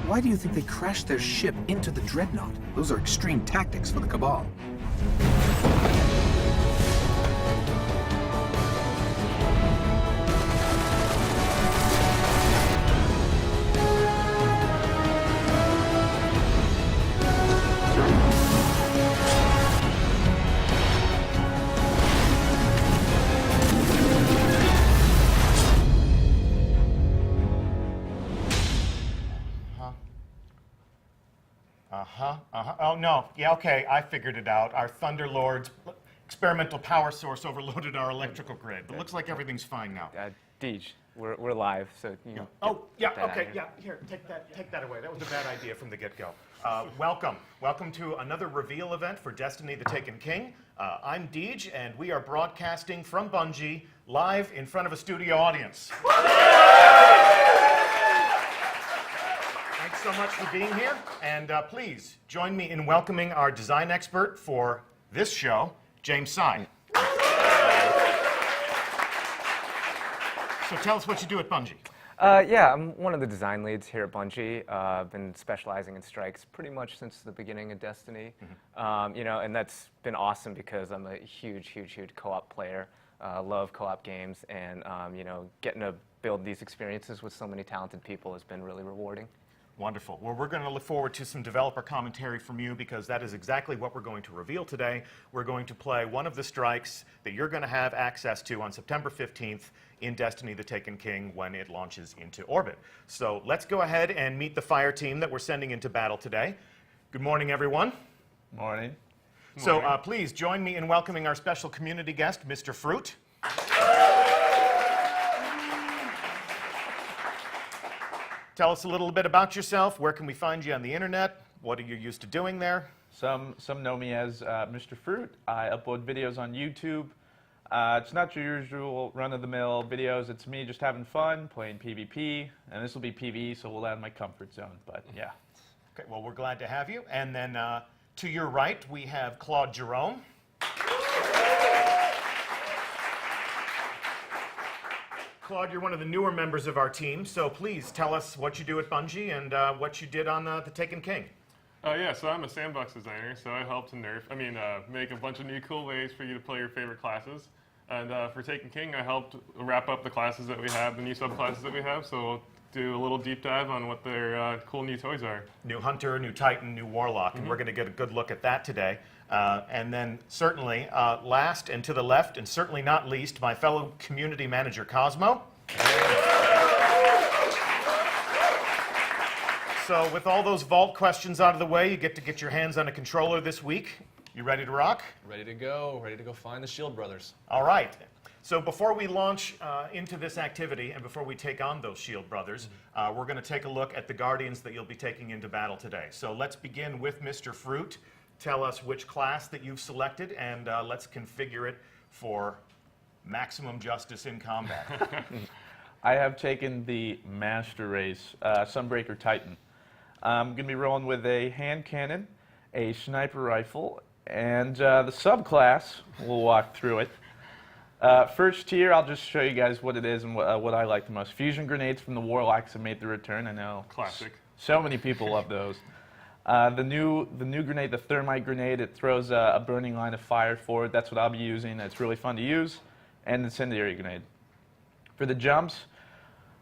Why do you think they crashed their ship into the Dreadnought? Those are extreme tactics for the Cabal. Oh, no. Yeah, okay, I figured it out. Our Thunderlord's experimental power source overloaded our electrical grid. But it looks like everything's fine now. Deej, we're live, so you know. Oh, yeah, okay, yeah. Here, take that away. That was a bad idea from the get-go. Welcome to another reveal event for Destiny: The Taken King. I'm Deej, and we are broadcasting from Bungie, live in front of a studio audience. Thanks so much for being here, and please join me in welcoming our design expert for this show, James Sy. So tell us what you do at Bungie. Yeah, I'm one of the design leads here at Bungie. I've been specializing in strikes pretty much since the beginning of Destiny. You know, and that's been awesome because I'm a huge co-op player. Love co-op games, and you know, getting to build these experiences with so many talented people has been really rewarding. Wonderful. Well, we're going to look forward to some developer commentary from you because that is exactly what we're going to reveal today. We're going to play one of the strikes that you're going to have access to on September 15th in Destiny: The Taken King when it launches into orbit. So let's go ahead and meet the fire team that we're sending into battle today. Good morning, everyone. Morning. So please join me in welcoming our special community guest, Mr. Fruit. Tell us a little bit about yourself. Where can we find you on the internet? What are you used to doing there? Some know me as Mr. Fruit. I upload videos on YouTube. It's not your usual run-of-the-mill videos. It's me just having fun, playing PvP, and this will be PvE, so we'll add my comfort zone, but yeah. Okay, well, we're glad to have you. And then to your right, we have Claude Jerome. Claude, you're one of the newer members of our team, so please tell us what you do at Bungie and what you did on The Taken King. Yeah, so I'm a sandbox designer, so I helped to make a bunch of new cool ways for you to play your favorite classes. And for Taken King, I helped wrap up the classes that we have, the new subclasses that we have, so we'll do a little deep dive on what their cool new toys are. New Hunter, new Titan, new Warlock, and we're going to get a good look at that today. And then certainly, last and to the left, and certainly not least, my fellow community manager, Cosmo. So with all those Vault questions out of the way, you get to get your hands on a controller this week. You ready to rock? Ready to go find the Shield Brothers. All right. So before we launch into this activity and before we take on those Shield Brothers, we're going to take a look at the Guardians that you'll be taking into battle today. So let's begin with Mr. Fruit. Tell us which class that you've selected, and let's configure it for maximum justice in combat. I have taken the Master Race Sunbreaker Titan. I'm going to be rolling with a hand cannon, a sniper rifle, and the subclass. We'll walk through it. First tier, I'll just show you guys what it is and what I like the most. Fusion grenades from the Warlocks have made the return. I know. Classic. So many people love those. The new grenade, the thermite grenade, it throws a burning line of fire forward. That's what I'll be using. It's really fun to use. And the incendiary grenade. For the jumps,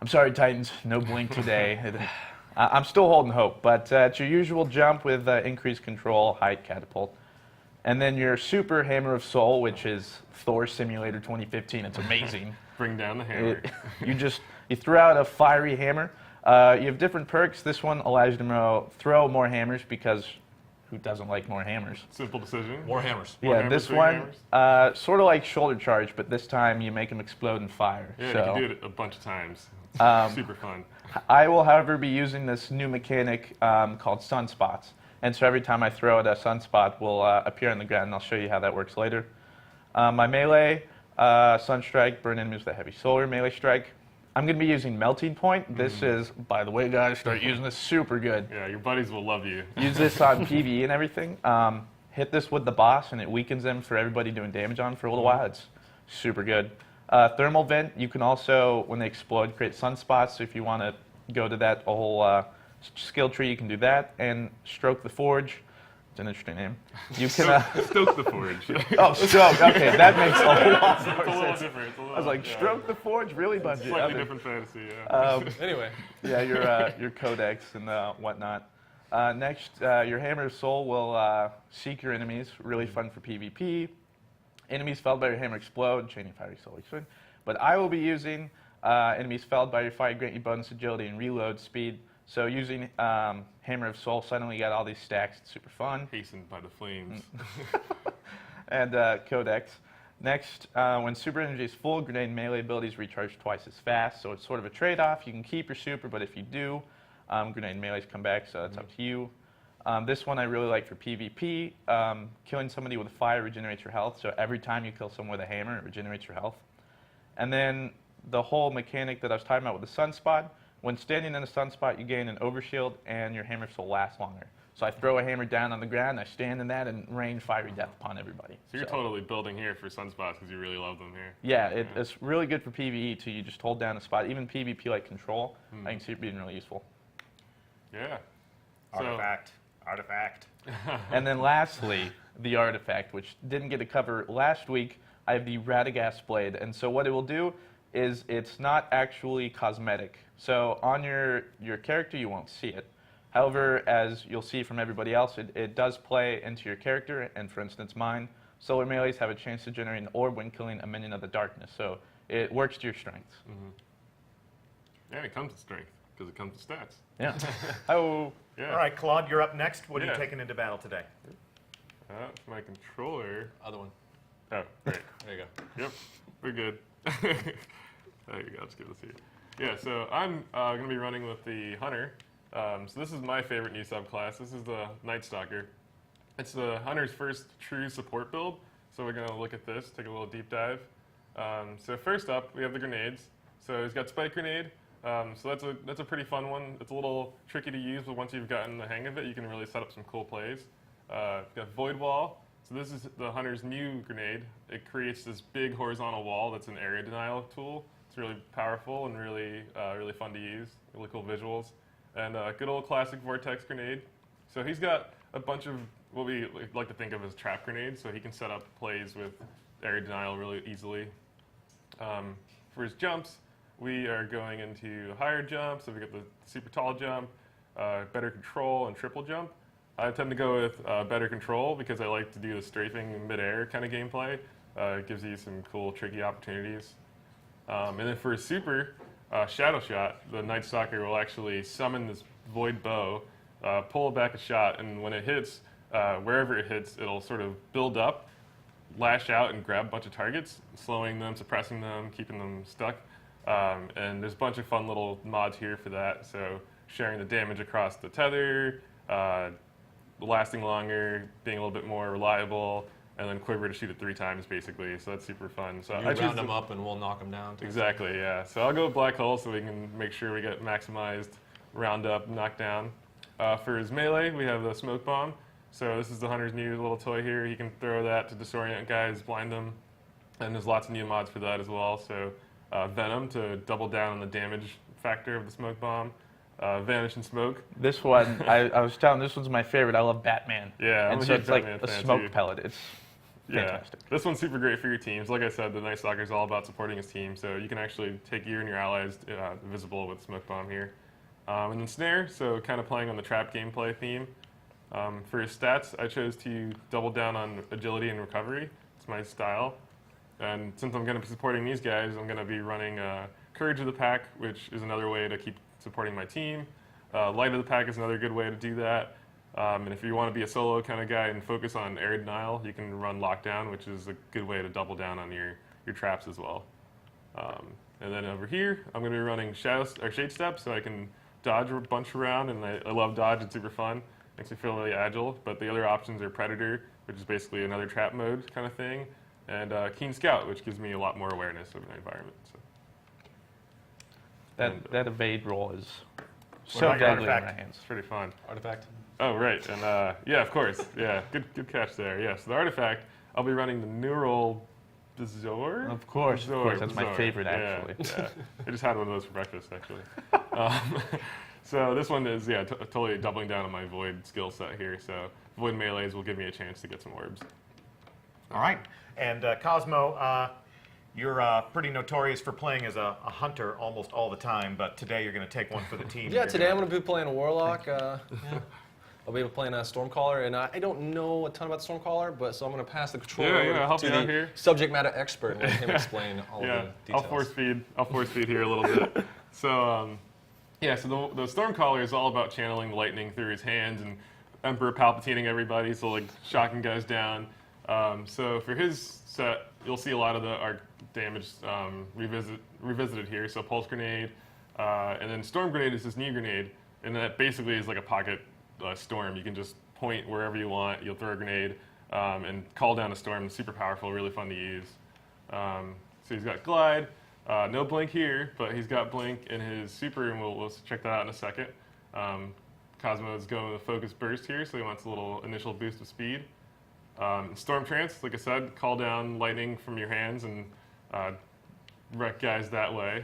I'm sorry, Titans, no blink today. I'm still holding hope, but it's your usual jump with increased control, height, catapult. And then your super Hammer of Soul, which is Thor Simulator 2015. It's amazing. Bring down the hammer. You throw out a fiery hammer. You have different perks. This one allows you to throw more hammers because who doesn't like more hammers? Simple decision. More hammers. Yeah, hammers, this one, hammers? sort of like shoulder charge, but this time you make them explode in fire. Yeah, so, you can do it a bunch of times. It's super fun. I will, however, be using this new mechanic called sunspots. And so every time I throw it, a sunspot will appear on the ground, and I'll show you how that works later. My melee, Sunstrike, burn enemies with a heavy solar melee strike. I'm going to be using Melting Point. This is, by the way, guys, start using this, super good. Yeah, your buddies will love you. Use this on PvE and everything. Hit this with the boss, and it weakens them for everybody doing damage on for a little while. It's super good. Thermal Vent, you can also, when they explode, create sunspots. So if you want to go to that whole skill tree, you can do that. And Stroke the Forge, it's an interesting name. You can Stoke the Forge. oh, Stroke. Okay, that makes a lot It's a more little sense. different. It's a little, I was like, yeah. Stroke the Forge, really, Bungie? Slightly Okay. different fantasy, yeah. Anyway, Yeah, your codex and whatnot. Next, your Hammer of Soul will seek your enemies. Really fun for PvP. Enemies felled by your hammer explode, chaining fiery soul explode. But I will be using enemies felled by your fire grant you bonus agility and reload speed. So using Hammer of Soul, suddenly you got all these stacks. It's super fun. Hastened by the flames. And Codex. Next, when super energy is full, grenade melee abilities recharge twice as fast. So it's sort of a trade-off. You can keep your super, but if you do, grenade melees come back, so that's up to you. This one I really like for PvP. Killing somebody with fire regenerates your health, so every time you kill someone with a hammer, it regenerates your health. And then the whole mechanic that I was talking about with the sunspot, when standing in a sunspot, you gain an overshield, and your hammer will last longer. So I throw a hammer down on the ground, I stand in that, and rain fiery death upon everybody. So you're totally building here for sunspots because you really love them here. Yeah, it's really good for PvE too. You just hold down a spot. Even PvP like control, I can see it being really useful. Yeah. Artifact. And then lastly, the artifact, which didn't get to cover last week. I have the Radagast Blade, and so what it will do is it's not actually cosmetic. So on your character, you won't see it. However, as you'll see from everybody else, it does play into your character, and for instance mine, solar melees have a chance to generate an orb when killing a minion of the darkness, so it works to your strengths. And it comes with strength because it comes with stats. Yeah. Oh. Yeah. All right, Claude, you're up next. What are Yeah. you taking into battle today? My controller. other one. Oh, great. There you go. Yep, we're good. There you go. I'll just give this to you. Yeah, so I'm going to be running with the Hunter. So this is my favorite new subclass. This is the Night Stalker. It's the Hunter's first true support build. So we're going to look at this, take a little deep dive. So first up, we have the grenades. So he's got Spike Grenade. So that's a pretty fun one. It's a little tricky to use, but once you've gotten the hang of it, you can really set up some cool plays. We've got Void Wall. So this is the Hunter's new grenade. It creates this big horizontal wall that's an area denial tool. It's really powerful and really fun to use. Really cool visuals. And good old classic Vortex Grenade. So he's got a bunch of what we like to think of as trap grenades, so he can set up plays with area denial really easily. For his jumps, we are going into higher jumps, so we get the super tall jump, better control, and triple jump. I tend to go with better control because I like to do the strafing mid-air kind of gameplay. It gives you some cool, tricky opportunities. And then for his super, Shadow Shot, the Night Stalker will actually summon this void bow, pull back a shot, and when it hits, wherever it hits, it'll sort of build up, lash out, and grab a bunch of targets, slowing them, suppressing them, keeping them stuck. And there's a bunch of fun little mods here for that. So sharing the damage across the tether, lasting longer, being a little bit more reliable, and then quiver to shoot it 3 times basically. So that's super fun. So You round them up and we'll knock them down. Exactly, yeah. So I'll go with Black Hole so we can make sure we get maximized, round up, knock down. For his melee, we have the Smoke Bomb. So this is the Hunter's new little toy here. He can throw that to disorient guys, blind them. And there's lots of new mods for that as well. So Venom to double down on the damage factor of the Smoke Bomb. Vanish and Smoke. This one, I was telling, this one's my favorite. I love Batman. Yeah, I'm and a so huge it's like Batman a fan, smoke too. pellet. It's fantastic. Yeah, this one's super great for your teams. Like I said, the Night Stalker is all about supporting his team, so you can actually take you and your allies visible with Smoke Bomb here. And then Snare, so kind of playing on the trap gameplay theme. For his stats, I chose to double down on agility and recovery. It's my style. And since I'm going to be supporting these guys, I'm going to be running Courage of the Pack, which is another way to keep supporting my team. Light of the Pack is another good way to do that. And if you want to be a solo kind of guy and focus on air denial, you can run Lockdown, which is a good way to double down on your traps as well. And then over here, I'm going to be running Shade Step, so I can dodge a bunch around, and I love dodge. It's super fun. Makes me feel really agile. But the other options are Predator, which is basically another trap mode kind of thing, and Keen Scout, which gives me a lot more awareness of my environment. So. That evade roll is so about your deadly in my artifact? hands. It's pretty fun. Artifact. Oh, right. And yeah, of course. Yeah, good catch there. Yeah, so the artifact, I'll be running the Neural Bezoar. Of course, Bezoar, that's my Bezoar. favorite, Yeah, actually. Yeah, I just had one of those for breakfast, actually. So this one is, yeah, totally doubling down on my Void skill set here. So Void melees will give me a chance to get some orbs. All right. And Cosmo, you're pretty notorious for playing as a hunter almost all the time, but today you're going to take one for the team. Yeah, today I'm going to be playing a Warlock. I'll be playing a Stormcaller, and I don't know a ton about the Stormcaller, but so I'm going to pass the control Yeah, over I'll help to you out the here. subject matter expert and let him explain all Yeah, the details. I'll force feed here a little bit. So, yeah, so the Stormcaller is all about channeling lightning through his hands and Emperor Palpatining everybody, so like shocking guys down. So for his set, you'll see a lot of the arc damage revisited here. So Pulse Grenade, and then Storm Grenade is this new grenade, and that basically is like a pocket storm. You can just point wherever you want, you'll throw a grenade, and call down a storm. It's super powerful, really fun to use. So he's got Glide, no Blink here, but he's got Blink in his super, and we'll check that out in a second. Cosmo is going with a Focus Burst here, so he wants a little initial boost of speed. Storm Trance, like I said, call down lightning from your hands and wreck guys that way.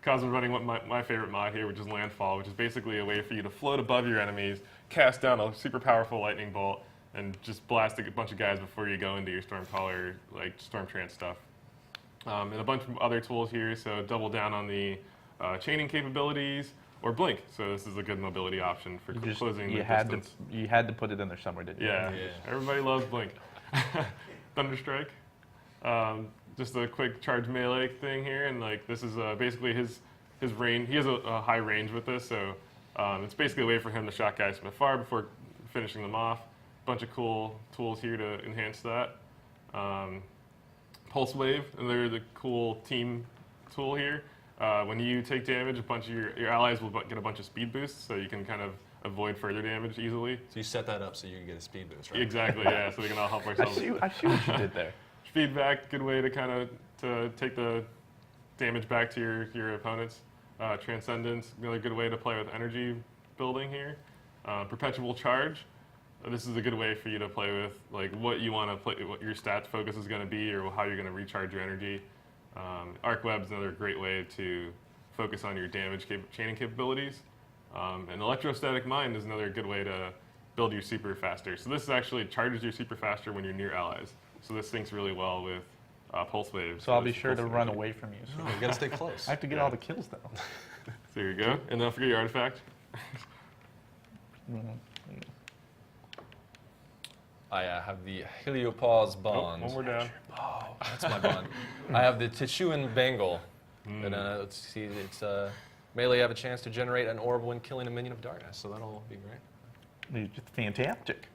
Cosmo's running my favorite mod here, which is Landfall, which is basically a way for you to float above your enemies, cast down a super powerful lightning bolt, and just blast a bunch of guys before you go into your Stormcaller, like Storm Trance stuff. And a bunch of other tools here, so double down on the chaining capabilities, or Blink. So this is a good mobility option for closing the distance. You had to put it in there somewhere, didn't you? Yeah, everybody loves Blink. Thunderstrike. Just a quick charge melee thing here, and like this is basically his range. He has a high range with this, so it's basically a way for him to shock guys from afar before finishing them off. Bunch of cool tools here to enhance that. Pulse Wave, another the cool team tool here. When you take damage, a bunch of your allies will get a bunch of speed boosts, so you can kind of avoid further damage easily. So you set that up so you can get a speed boost, right? Exactly, yeah. So we can all help ourselves. I see what you did there. Feedback, good way to kind of to take the damage back to your opponents. Transcendence, another good way to play with energy building here. Perpetual Charge. This is a good way for you to play with like what you want to play, what your stats focus is going to be, or how you're going to recharge your energy. Arc Web is another great way to focus on your damage chaining capabilities. And Electrostatic Mind is another good way to build your super faster. So this actually charges your super faster when you're near allies. So this syncs really well with Pulse Wave. So I'll be sure to run away from you. So You got to stay close. I have to get all the kills though. So there you go. And don't forget your artifact. I have the Heliopause Bond. One more down. Oh, that's my bond. I have the Tichuan Bangle. And let's see, it's melee. Have a chance to generate an orb when killing a minion of darkness, so that'll be great. It's fantastic.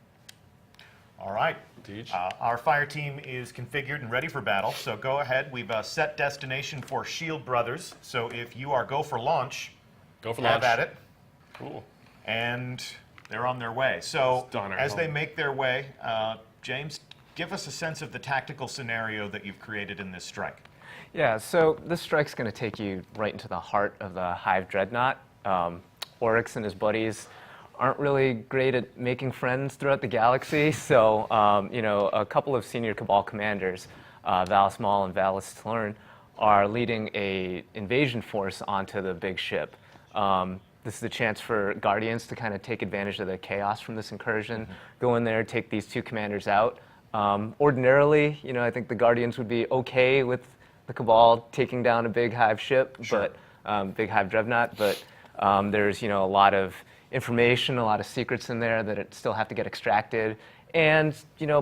All right. Teach. Our fire team is configured and ready for battle, so go ahead. We've set destination for Shield Brothers, so if you are go for launch, Go for have launch. at it. Cool. And they're on their way. So Stunner. as they make their way, James, give us a sense of the tactical scenario that you've created in this strike. Yeah, so this strike's going to take you right into the heart of the Hive Dreadnought. Oryx and his buddies aren't really great at making friends throughout the galaxy, so a couple of senior Cabal commanders, Valis Maul and Valis Tlern, are leading a invasion force onto the big ship. This is a chance for Guardians to kind of take advantage of the chaos from this incursion, go in there, take these two commanders out. Ordinarily, I think the Guardians would be okay with the Cabal taking down a big Hive ship, but big Hive Dreadnought, but there's a lot of information, a lot of secrets in there that still have to get extracted. And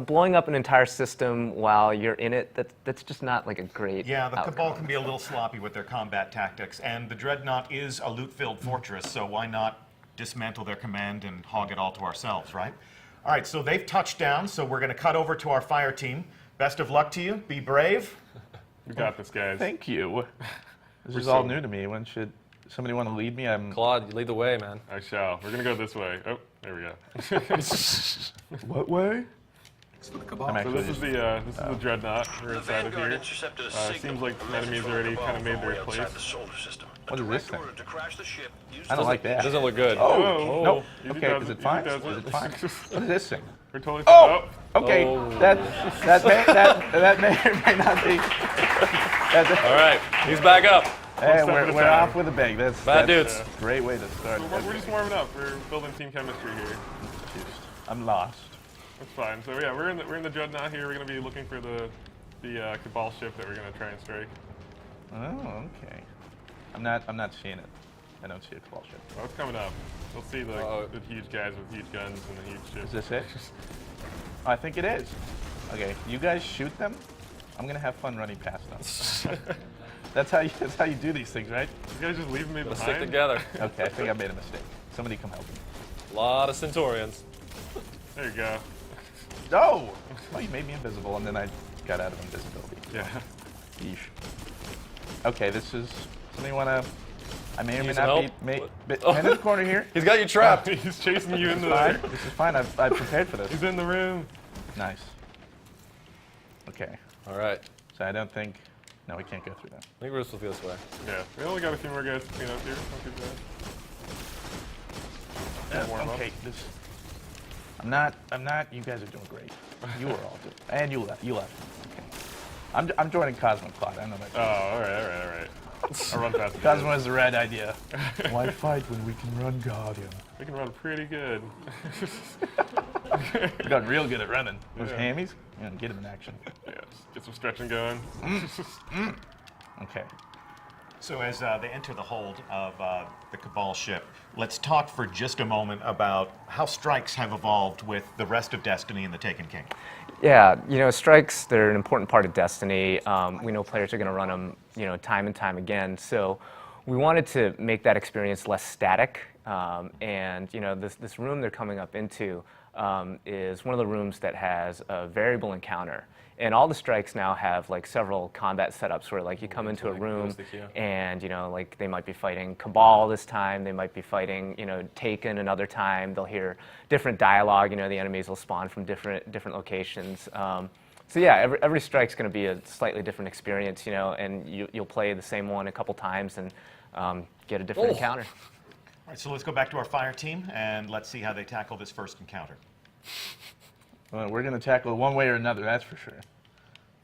blowing up an entire system while you're in it, that's just not like a great Yeah, the Cabal outcome. can be a little sloppy with their combat tactics, and the Dreadnought is a loot-filled fortress, so why not dismantle their command and hog it all to ourselves, right? All right, so they've touched down, so we're going to cut over to our fire team. Best of luck to you. Be brave. We got this, guys. Thank you. This is so- all new to me. When should somebody want to lead me? Claude, you lead the way, man. I shall. We're gonna go this way. Oh, there we go. What way? For the Cabal. I'm So actually this is the Dreadnought. We're inside of here. Seems like the enemies already kind of made their place. What is this thing? I don't like It that. doesn't look good. Oh, nope. Easy Okay, does is it, it easy fine? does Is it. it fine? What is this thing? We're totally. Oh! Okay, Oh. that may or may not be. All right, he's back up. Hey, step at a we're time. off with a bang. That's Bad that's dudes. a great way to start. So we're just warming up. We're building team chemistry here. I'm lost. That's fine. So yeah, we're in the dreadnought here. We're gonna be looking for the Cabal ship that we're gonna try and strike. Oh, okay. I'm not seeing it. I don't see a Cabal ship. Oh, it's coming up. We'll see the huge guys with huge guns and the huge ships. Is this it? Oh, I think it is. Okay, you guys shoot them. I'm gonna have fun running past them. That's how you do these things, right? You guys just leaving me Let's behind? stick together. Okay, I think I made a mistake. Somebody come help me. A lot of Centaurians. There you go. No! Well, you made me invisible, and then I got out of invisibility. Yeah. Yeesh. Okay, this is something you wanna. I may or may Need some not help? be. What? Hand in the corner here. He's got you trapped. He's chasing you into Fine. there. This is fine. I've prepared for this. He's in the room. Nice. Okay, All right. so I don't think. No, we can't go through that. I think we're supposed to go this way. Yeah. We only got a few more guys to clean up here. Not too bad. Warm up. Okay, this. I'm not. You guys are doing great. You were all good, and you left. Okay. I'm joining Cosmo Cloud. I know that. Oh, all right. I'll run past the Cosmo has the right idea. Why fight when we can run Guardian? We can run pretty good. We got real good at running. Those Yeah. hammies, get him in action. Yeah, just get some stretching going. Okay. So as they enter the hold of the Cabal ship, let's talk for just a moment about how strikes have evolved with the rest of Destiny and the Taken King. Yeah, strikes, they're an important part of Destiny. We know players are going to run them, time and time again. So we wanted to make that experience less static. And, this room they're coming up into is one of the rooms that has a variable encounter. And all the strikes now have several combat setups where you come into a room and they might be fighting Cabal this time, they might be fighting Taken another time. They'll hear different dialogue. The enemies will spawn from different locations. So yeah, every strike's going to be a slightly different experience. And you'll play the same one a couple times and get a different encounter. All right, so let's go back to our fire team and let's see how they tackle this first encounter. Well, we're going to tackle it one way or another, that's for sure.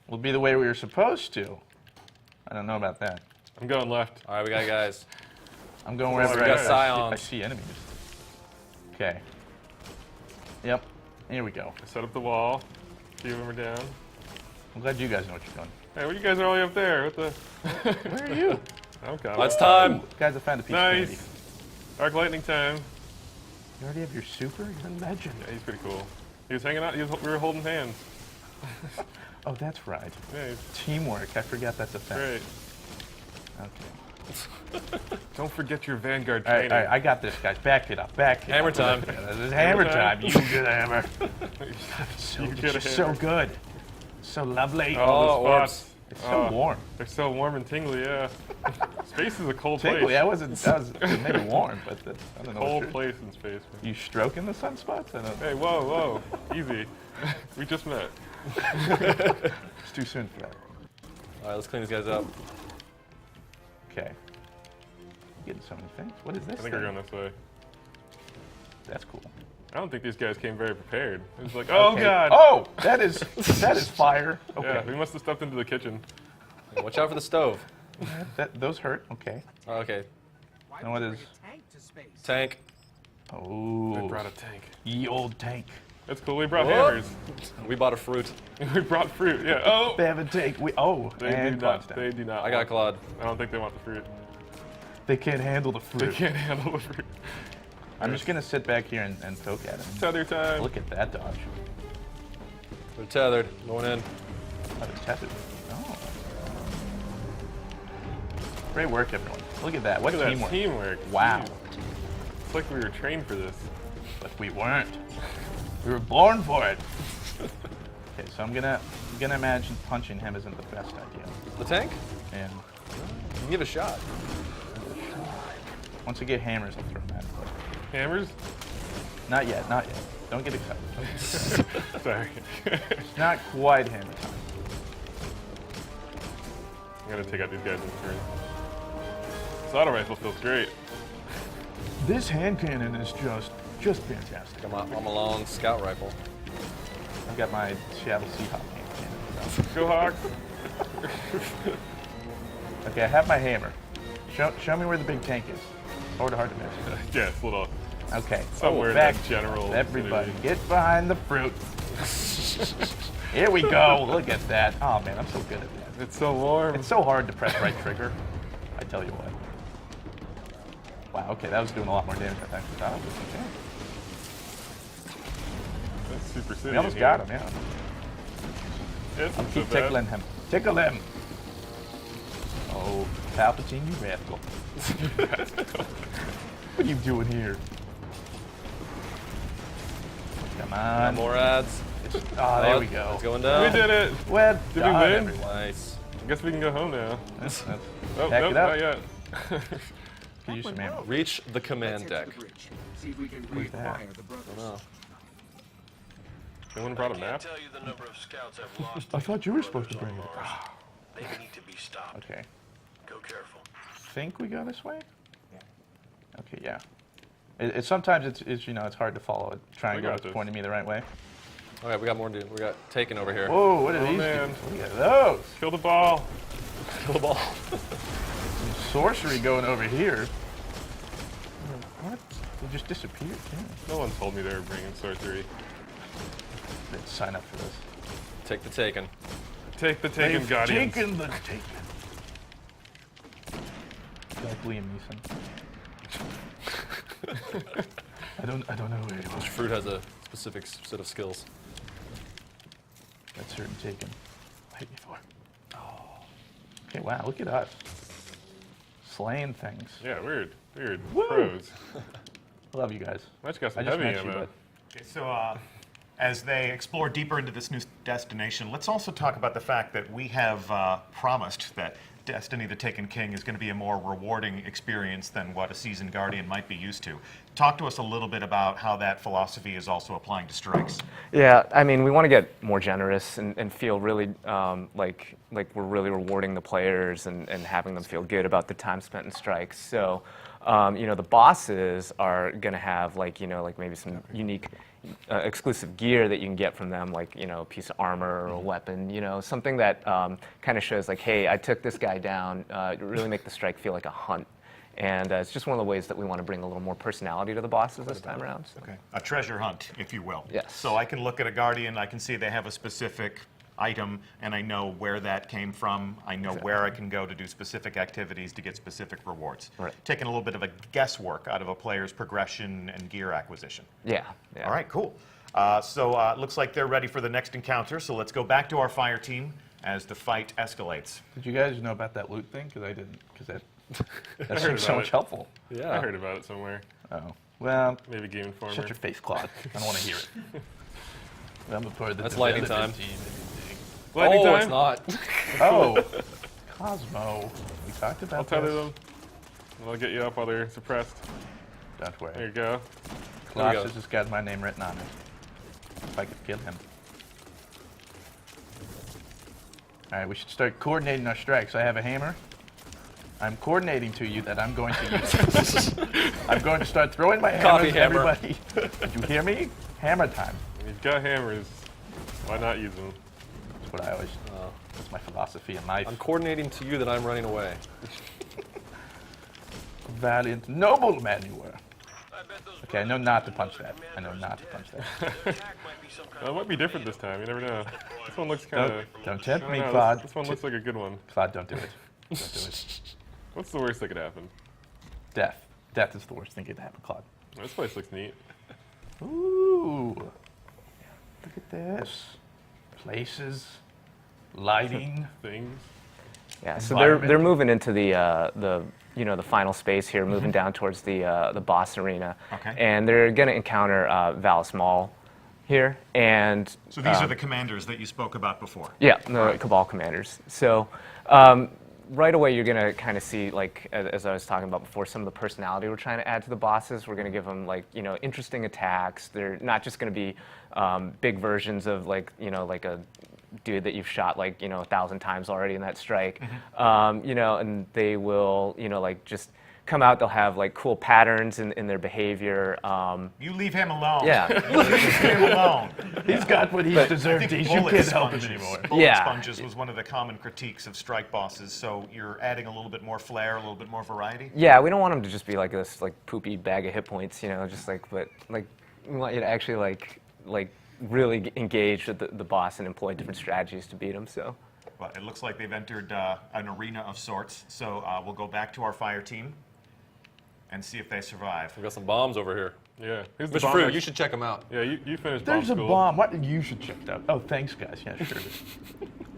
We'll be the way we were supposed to. I don't know about that. I'm going left. All right, we got guys. I'm going wherever We got I Scions. see enemies. Okay. Yep. Here we go. I set up the wall. A few of them are down. I'm glad you guys know what you're doing. Hey, what you guys are all the way up there? What the? Where are you? I'm coming. It's time. Guys, I found a piece of candy. Nice. Arc lightning time. You already have your super? You're a legend. Yeah, he's pretty cool. He was hanging out. We were holding hands. Oh, that's right. Yeah, he's Teamwork. I forgot that's a thing. great. Okay. Don't forget your Vanguard All right, training. all right, I got this, guys. Back it up. Back it Hammer up. time. This is hammer time. You get a hammer. You get a You're so hammer. good. So lovely. Oh, the orbs. spots. It's so warm. They're so warm and tingly, yeah. Space is a cold Tingly, place. that was maybe warm, but that's, I don't know. Cold what place in space. you stroking the sunspots? I don't. Hey, whoa. Easy. We just met. It's too soon for that. All right, let's clean these guys up. Okay. Getting so many things. What is this? I think thing? we're going this way. That's cool. I don't think these guys came very prepared. It was like, oh Okay. god. Oh, that is fire. Okay. Yeah, we must have stepped into the kitchen. Watch out for the stove. Those hurt. Okay. Oh, okay. And what is? Tank. They Oh, brought a tank. ye old tank. That's cool. We brought Whoop. hammers. We bought a fruit. We brought fruit. Yeah. Oh. They have a tank. They And do not. Claude's down. They do not. I got want- Claude. I don't think they want the fruit. They can't handle the They fruit. can't handle the fruit. I'm just gonna sit back here and poke at him. Tether time. Look at that dodge. They're tethered. Going in. Oh, it's tethered. Oh. Great work, everyone. Look at that. What Look at teamwork. that teamwork. Wow. Jeez. It's like we were trained for this. But we weren't. We were born for it. Okay, so I'm gonna imagine punching him isn't the best idea. The tank? And You can give it a shot. once I get hammers, I'll throw them at him. Hammers? Not yet, not yet. Don't get excited. Sorry. It's not quite hammer time. I'm gonna take out these guys in turn. This auto rifle feels great. This hand cannon is just fantastic. I'm a long scout rifle. I've got my Seattle Seahawk hand cannon. Go Hawks. Okay, I have my hammer. Show me where the big tank is. Hard to miss. Yeah, it's a little Okay. somewhere in back. that general. Everybody, vicinity. get behind the fruit. Here we go. Look at that. Oh man, I'm so good at that. It's so warm. It's so hard to press right trigger. I tell you what. Wow. Okay, that was doing a lot more damage than I actually thought it was. Okay. That's super city. We almost in got here. him. Yeah. Yeah, it's I'll not keep so bad. tickling him. Tickle him. Oh, Palpatine, you rascal. What are you doing here? Come on. More ads. Oh, there we go. It's going down. We did it. Well Did we done, win? everyone. Nice. I guess we can go home now. Oh, Pack nope, it up. not yet. Could use some ammo. Reach the command deck. See if we can What's that? reacquire the brothers. Oh. Someone brought a map? Tell you the number of scouts I've lost. I thought you were supposed to bring it. They need to be stopped. Okay. Go careful. Think we go this way? Okay, yeah. Sometimes it's you know it's hard to follow a triangle got that's this. pointing me the right way. All right, we got more to do. We got Taken over here. Whoa, what are Oh, these? man. Dudes? Look at those. Kill the ball. Kill the ball. Some sorcery going over here. What? They just disappeared. Yeah. No one told me they were bringing sorcery. Let's sign up for this. Take the Taken. Take the Taken They've Guardians. taken the Taken. Like Liam Neeson. I don't know where you are. Each fruit has a specific set of skills. That's certain Taken. Hit me for. Oh. Okay, wow, look at us. Slaying things. Yeah, weird. Woo! Pros. Love you guys. I just got I some just heavy met you, ammo. but Okay, so as they explore deeper into this new destination, let's also talk about the fact that we have promised that Destiny the Taken King is going to be a more rewarding experience than what a seasoned Guardian might be used to. Talk to us a little bit about how that philosophy is also applying to strikes. Yeah, I mean, we want to get more generous and feel really like we're really rewarding the players and having them feel good about the time spent in strikes. So, you know, the bosses are going to have like maybe some unique exclusive gear that you can get from them, like, you know, a piece of armor or a weapon, you know, something that kind of shows like, hey, I took this guy down, really make the strike feel like a hunt. And it's just one of the ways that we want to bring a little more personality to the bosses this time around. So. Okay. A treasure hunt, if you will. Yes. So I can look at a Guardian, I can see they have a specific item, and I know where that came from. I know where I can go to do specific activities to get specific rewards. Right. Taking a little bit of a guesswork out of a player's progression and gear acquisition. Yeah. All right, cool. So it looks like they're ready for the next encounter, so let's go back to our fire team as the fight escalates. did you guys know about that loot thing? Because I didn't. Because that heard seems so about much it. helpful. Yeah. I heard about it somewhere. Oh. Well, Maybe Game Informer. shut your face, Claude. I don't want to hear it. I'm a part of the That's lightning development time. team. Lightning Oh, time? it's not. Oh, Cosmo. We talked about I'll tether this. them. And I'll get you up while they're suppressed. Don't There worry. you go. Colossus has got my name written on it. If I could kill him. All right, we should start coordinating our strikes. I have a hammer. I'm coordinating to you that I'm going to use it. I'm going to start throwing my Copy hammers at hammer. everybody. Did you hear me? Hammer time. When you've got hammers, why not use them? That's what I always. That's my philosophy in life. I'm coordinating to you that I'm running away. Valiant, noble man you were. Okay, I know not to punch that. I know not to punch that. It might be different this time. You never know. This one looks kind of. Don't tempt me, Claude. This one looks like a good one. Claude, don't do it. Don't do it. What's the worst that could happen? Death. Death is the worst thing that could happen, Claude. This place looks neat. Ooh. Look at this. Places. Lighting. Things. Yeah, so Environment. they're moving into the the final space here, moving down towards the boss arena. Okay. And they're going to encounter Valis Maul here, and So these are the commanders that you spoke about before. yeah, the Cabal commanders. So right away you're going to kind of see, like as I was talking about before, some of the personality we're trying to add to the bosses. We're going to give them like interesting attacks. They're not just going to be big versions of like a dude that you've shot like 1,000 times already in that strike, and they will like just come out, they'll have like cool patterns in their behavior. You leave him alone. Yeah. You leave him alone. He's got what he's I deserved. think You bullet can't help sponges, him anymore. bullet Yeah. sponges was one of the common critiques of strike bosses. So you're adding a little bit more flair, a little bit more variety. Yeah, we don't want them to just be like this like poopy bag of hit points, you know, just like, but like we want you to actually like really engage with the boss and employ different strategies to beat him. So. But it looks like they've entered an arena of sorts. So we'll go back to our fire team and see if they survive. We've got some bombs over here. Yeah. Here's the Mr. bomb Fruit, next- you should check them out. Yeah, you finished There's a bomb school. bomb. What? You should check it out. Oh, thanks, guys. Yeah, sure.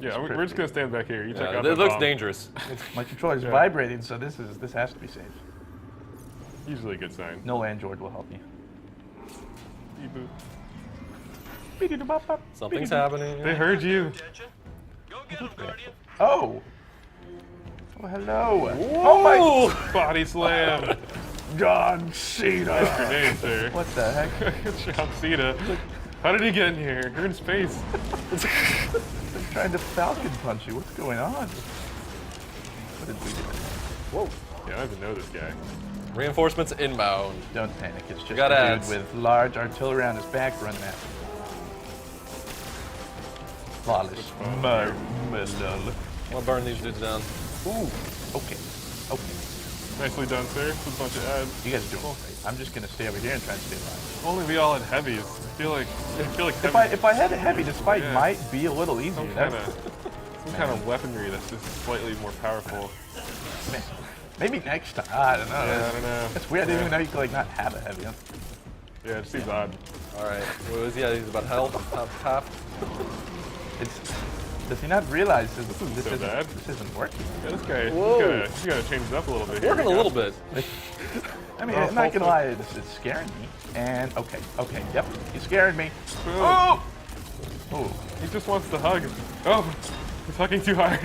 Yeah, we're just gonna stand back here. You check Yeah, out it the looks bomb. dangerous. My controller's Yeah. vibrating, so this has to be safe. Usually a good sign. No Android will help you. Beep-boop. Something's happening. They heard you. Attention. Go get him, Guardian. Oh. Oh, hello. Oh my Body slam. John Cena. Grenade, sir. What the heck? John Cena. How did he get in here? You're in space. I'm trying to Falcon punch you. What's going on? What did we do? Whoa. Yeah, I don't even know this guy. Reinforcements inbound. Don't panic. It's just Got a ads. dude with large artillery on his back running at me. Flawless. Marmalade. I'll burn these dudes down. Ooh. Okay. Okay. Nicely done, sir. It's a bunch of ads. You guys are doing great. I'm just gonna stay over here and try and stay alive. If only we all had heavies. I feel like If I had a heavy, this fight Yeah. might be a little easier. some kind of weaponry that's just slightly more powerful. Maybe next time. I don't know. Yeah, I don't know. That's weird. I didn't even know you could like not have a heavy. Yeah, it seems odd. All right. What is he? Yeah, he's about health. Top. Does he not realize this isn't so bad. This isn't working? Yeah, this guy, Whoa. he's gotta change it up a little bit. here. Working a little bit. I mean, Oh, I'm not gonna hopefully. lie, it's scaring me. And okay, yep, you scared me. Oh, Oh, he just wants to hug. Oh, he's hugging too hard.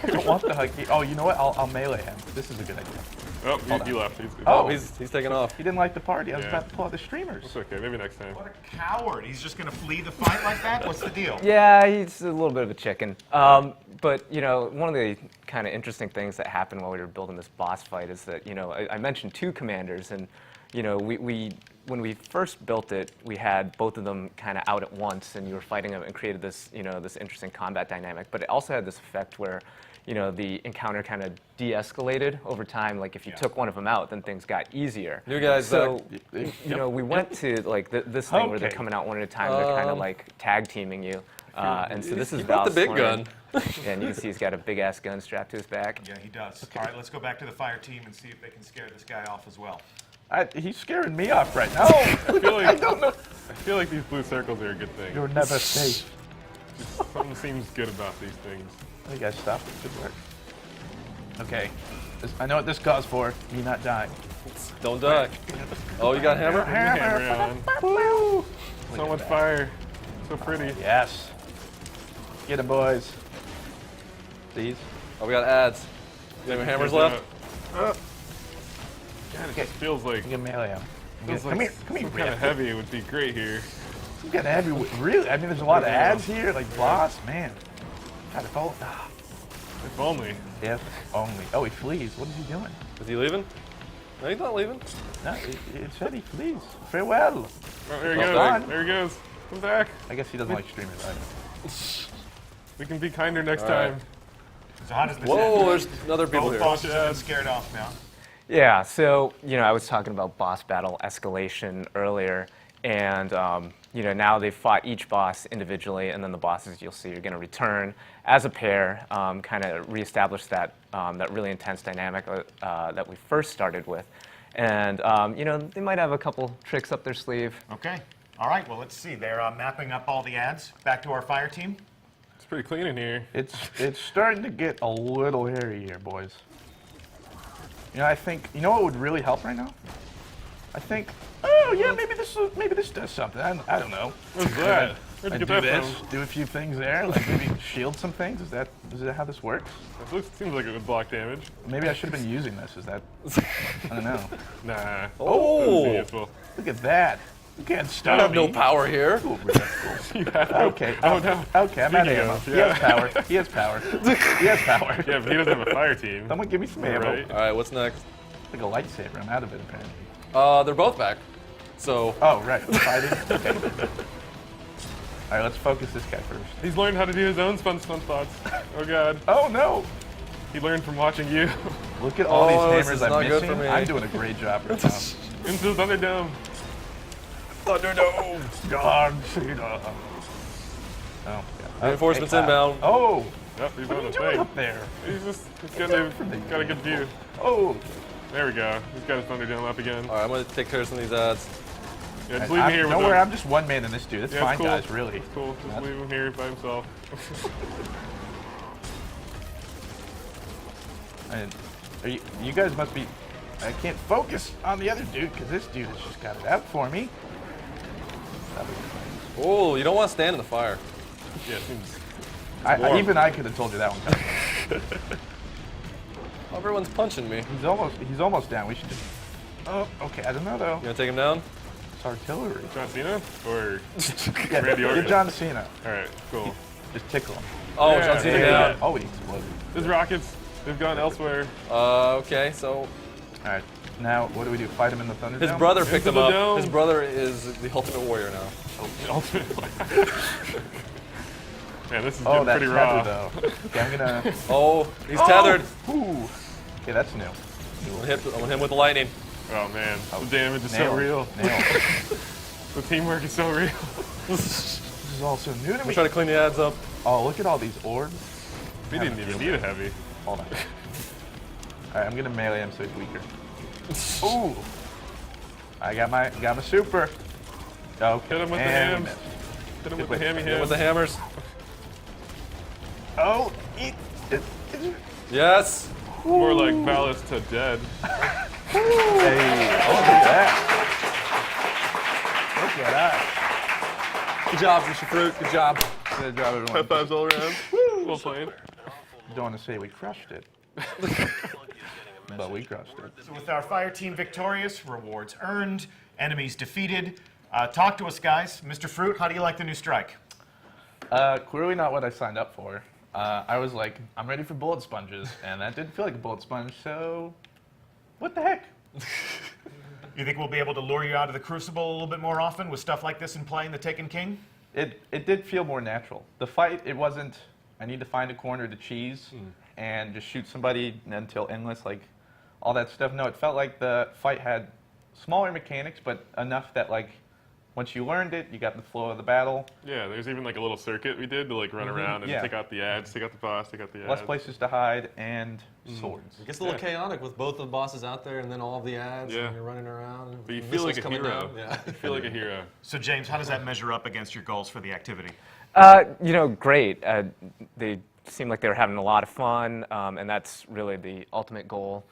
I don't want the hug. Oh, you know what? I'll melee him. This is a good idea. Oh, Hold he on. left. Oh, he's taking off. He didn't like the party. I was Yeah. about to pull out the streamers. It's okay. Maybe next time. What a coward. He's just going to flee the fight like that? What's the deal? Yeah, he's a little bit of a chicken. But you know, one of the kind of interesting things that happened while we were building this boss fight is that, you know, I mentioned two commanders, and you know, we when we first built it, we had both of them kind of out at once, and you were fighting them and created this, you know, this interesting combat dynamic. But it also had this effect where, you know, the encounter kind of de-escalated over time. Like if you took one of them out, then things got easier. You guys, So, Yep. you know, we went to like this thing where they're Okay. coming out one at a time. They're kind of like tag teaming you. And so this is You brought the Val's big plan. gun. Yeah, and you can see he's got a big ass gun strapped to his back. Yeah, he does. All right, let's go back to the fire team and see if they can scare this guy off as well. He's scaring me off right now. I feel like these blue circles are a good thing. You're never safe. Something seems good about these things. You guys stop. Good work. Okay. I know what this calls for. Me not dying. Don't die. Oh, you got hammer? Hammer on. Woo! So much fire. So pretty. Yes. Get 'em, boys. These. Oh, we got ads. You have any hammers left? Okay. Feels like You can melee him. feels Come like here. Come here. some kind of heavy would be great here. You got heavy. Really? I mean, there's a lot of ads here. Like boss, man. God, if only. If only. If only. Oh, he flees. What is he doing? Is he leaving? No, he's not leaving. No, it said he flees. Farewell. Oh, there he Well goes. done. There he goes. Come back. I guess he doesn't like streamers either. We can be kinder next All right. time. So how does this Whoa, end? there's another people Both here. bosses have been scared off now. Yeah, so, you know, I was talking about boss battle escalation earlier, and, you know, now they've fought each boss individually, and then the bosses you'll see are going to return as a pair, kind of reestablish that, that really intense dynamic that we first started with. And, you know, they might have a couple tricks up their sleeve. Okay. All right, well, let's see. They're mapping up all the ads. Back to our fire team. It's pretty clean in here. It's starting to get a little hairy here, boys. You know, I think you know what would really help right now. I think. Oh yeah, maybe this does something. I don't know. What's that? Where'd I you do get that this, from? do a few things there, like maybe shield some things. Is that how this works? Seems like it would block damage. Maybe I should have been using this. Is that? I don't know. Nah. Oh. That'd be useful. Look at that. You can't I stop have me. no power here. Ooh, that's cool. Okay. Oh no. Okay, I'm out of Speaking ammo. of, He yeah. has power. He has power. He has power. Yeah, but he doesn't have a fire team. Someone give me some ammo. Right. All right, what's next? Like a lightsaber. I'm out of it apparently. They're both back. So Oh, right. We're fighting. Okay. All right, let's focus this guy first. He's learned how to do his own spun thoughts. Oh god. Oh no! He learned from watching you. Look at all Oh, these this hammers is not I'm good missing. for me. I'm doing a great job right now. Into the Thunderdome. Thunderdome. God, Cena. Oh, yeah. Reinforcements Wow. inbound. Oh! Yep, he's What on are you the doing thing. up there? He's got a good view. Oh! There we go. He's got his Thunderdome up again. All right, I'm gonna take care of some of these ads. Yeah, just leave him here with Don't him. worry, I'm just one man in this dude. It's Yeah, fine, it's cool. guys, really. It's cool. Just leave him here by himself. And you guys must be... I can't focus on the other dude because this dude has just got it out for me. Oh, you don't want to stand in the fire. Yeah, it seems warm. Even I could have told you that one. Everyone's punching me. He's almost down. We should just... Oh, okay. I don't know though. You gonna take him down? It's artillery. John Cena or Yeah, Randy you're Orton. John Cena. All right, cool. Just tickle him. Oh, Yeah, John Cena yeah, down. yeah. Oh, he exploded. His rockets, they've gone elsewhere. Okay, so All right. Now, what do we do? Fight him in the Thunderdome? his brother picked Into him the up. dome. His brother is the ultimate warrior now. Ultimately. Man, this is Oh, getting that's pretty tethered, raw. though. Okay, I'm gonna... Oh, he's tethered. Ooh. Okay, that's new. I'm gonna hit him with the lightning. Oh man, the damage is so Nailed. real. Nailed. The teamwork is so real. This is all so new to I'm me. trying to clean the ads up. Oh, look at all these orbs. We didn't even need a heavy. Hold on. All right, I'm gonna melee him so he's weaker. Ooh. I got my super. Okay. Hit him with the and we hams. missed. Hit him with the Wait, hammy Hit hands. with the hammers. Oh, Yes. More like Valis to dead. Hey, oh, look at that. Look at that. Good job, Mr. Fruit. Good job. Good job, everyone. High fives all around. Well played. Don't want to say we crushed it, but we crushed it. So with our fire team victorious, rewards earned, enemies defeated. Talk to us, guys. Mr. Fruit, how do you like the new strike? Clearly not what I signed up for. I was like, I'm ready for bullet sponges, and that didn't feel like a bullet sponge, so what the heck? You think we'll be able to lure you out of the Crucible a little bit more often with stuff like this in play in the Taken King? It did feel more natural. The fight, it wasn't, I need to find a corner to cheese and just shoot somebody until endless, like all that stuff. No, it felt like the fight had smaller mechanics, but enough that like once you learned it, you got the flow of the battle. Yeah, there's even like a little circuit we did to like run around and Yeah. take out the ads, take out the boss, take out the Less ads. places to hide and swords. It gets a little chaotic with both of the bosses out there and then all of the ads Yeah. and you're running around. And But you feel like missiles a coming hero. down. Yeah. You feel like a hero. So James, how does that measure up against your goals for the activity? You know, great. They seemed like they were having a lot of fun, and that's really the ultimate goal.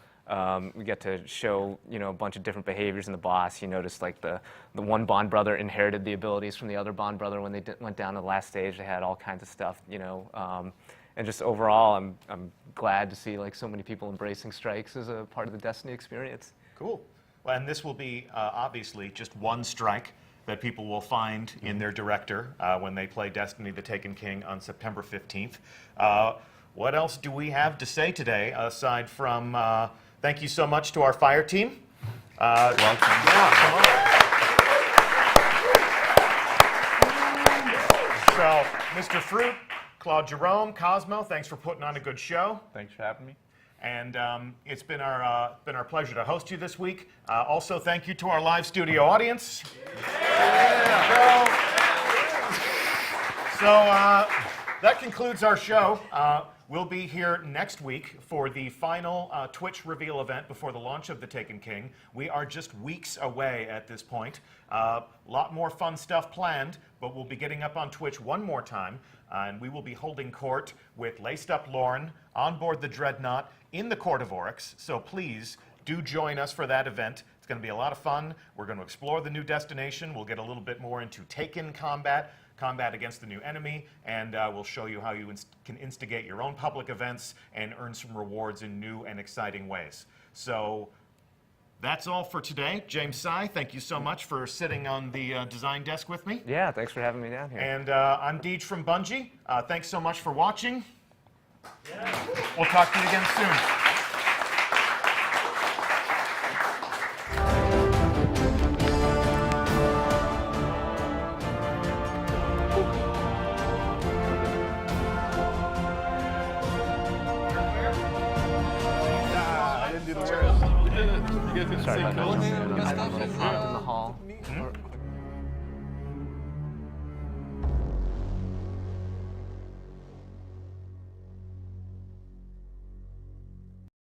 We get to show, you know, a bunch of different behaviors in the boss. You notice like the one Bond brother inherited the abilities from the other Bond brother when they went down to the last stage. They had all kinds of stuff, you know. And just overall, I'm glad to see like so many people embracing strikes as a part of the Destiny experience. Cool. Well, and this will be obviously just one strike that people will find in their director when they play Destiny the Taken King on September 15th. What else do we have to say today aside from thank you so much to our fire team? Welcome. Yeah, come on. So, Mr. Fruit, Claude Jerome, Cosmo, thanks for putting on a good show. Thanks for having me. And it's been our pleasure to host you this week. Also, thank you to our live studio audience. So that concludes our show. We'll be here next week for the final Twitch reveal event before the launch of The Taken King. We are just weeks away at this point. A lot more fun stuff planned, but we'll be getting up on Twitch one more time, and we will be holding court with Laced Up Lauren on board the Dreadnought in the Court of Oryx. So please do join us for that event. It's going to be a lot of fun. We're going to explore the new destination. We'll get a little bit more into Taken combat against the new enemy, and we'll show you how you can instigate your own public events and earn some rewards in new and exciting ways. So that's all for today. James Sy, thank you so much for sitting on the design desk with me. Yeah, thanks for having me down here. And I'm Deej from Bungie. Thanks so much for watching. We'll talk to you again soon. all.